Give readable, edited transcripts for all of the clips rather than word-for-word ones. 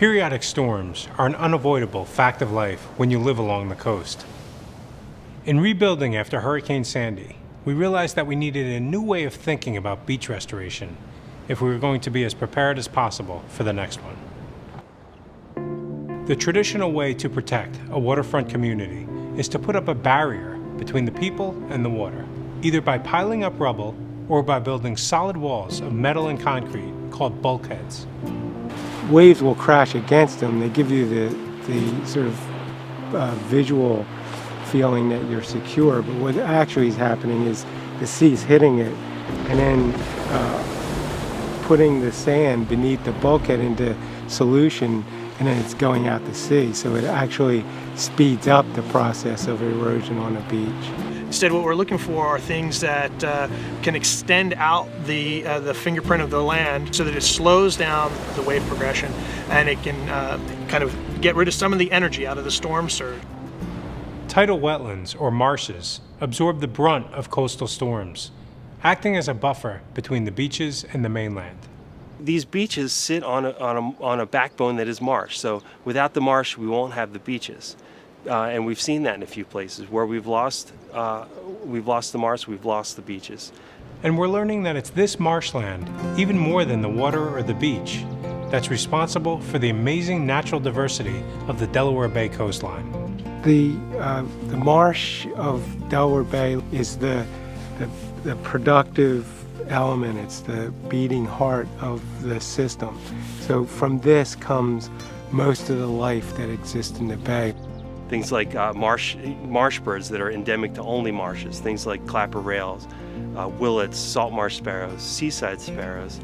Periodic storms are an unavoidable fact of life when you live along the coast. In rebuilding after Hurricane Sandy, we realized that we needed a new way of thinking about beach restoration if we were going to be as prepared as possible for the next one. The traditional way to protect a waterfront community is to put up a barrier between the people and the water, either by piling up rubble or by building solid walls of metal and concrete called bulkheads. Waves will crash against them. They give you the sort of visual feeling that you're secure, but what actually is happening is the sea's hitting it and then putting the sand beneath the bulkhead into solution, and then it's going out to sea. So it actually speeds up the process of erosion on a beach. Instead, what we're looking for are things that can extend out the fingerprint of the land so that it slows down the wave progression and it can kind of get rid of some of the energy out of the storm surge. Tidal wetlands, or marshes, absorb the brunt of coastal storms, acting as a buffer between the beaches and the mainland. These beaches sit on a backbone that is marsh, so without the marsh we won't have the beaches. And we've seen that in a few places where we've lost the marsh, we've lost the beaches. And we're learning that it's this marshland, even more than the water or the beach, that's responsible for the amazing natural diversity of the Delaware Bay coastline. The marsh of Delaware Bay is the productive element. It's the beating heart of the system. So from this comes most of the life that exists in the bay. Things like marsh birds that are endemic to only marshes, things like clapper rails, willets, salt marsh sparrows, seaside sparrows,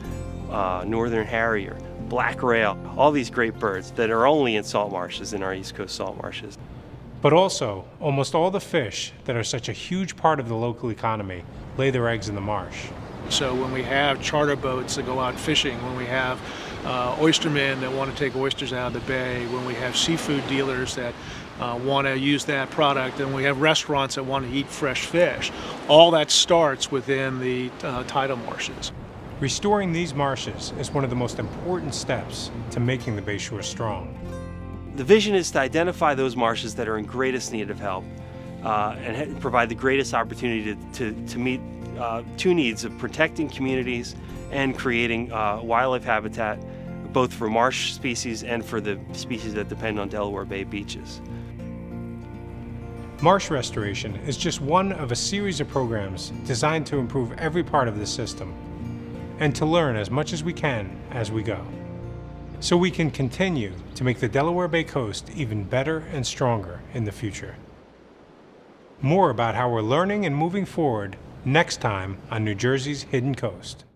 northern harrier, black rail, all these great birds that are only in salt marshes, in our East Coast salt marshes. But also, almost all the fish that are such a huge part of the local economy lay their eggs in the marsh. So when we have charter boats that go out fishing, when we have oystermen that want to take oysters out of the bay, when we have seafood dealers that want to use that product, and we have restaurants that want to eat fresh fish, all that starts within the tidal marshes. Restoring these marshes is one of the most important steps to making the Bayshore strong. The vision is to identify those marshes that are in greatest need of help and provide the greatest opportunity to meet two needs of protecting communities and creating wildlife habitat, both for marsh species and for the species that depend on Delaware Bay beaches. Marsh restoration is just one of a series of programs designed to improve every part of the system and to learn as much as we can as we go, so we can continue to make the Delaware Bay coast even better and stronger in the future. More about how we're learning and moving forward next time on New Jersey's Hidden Coast.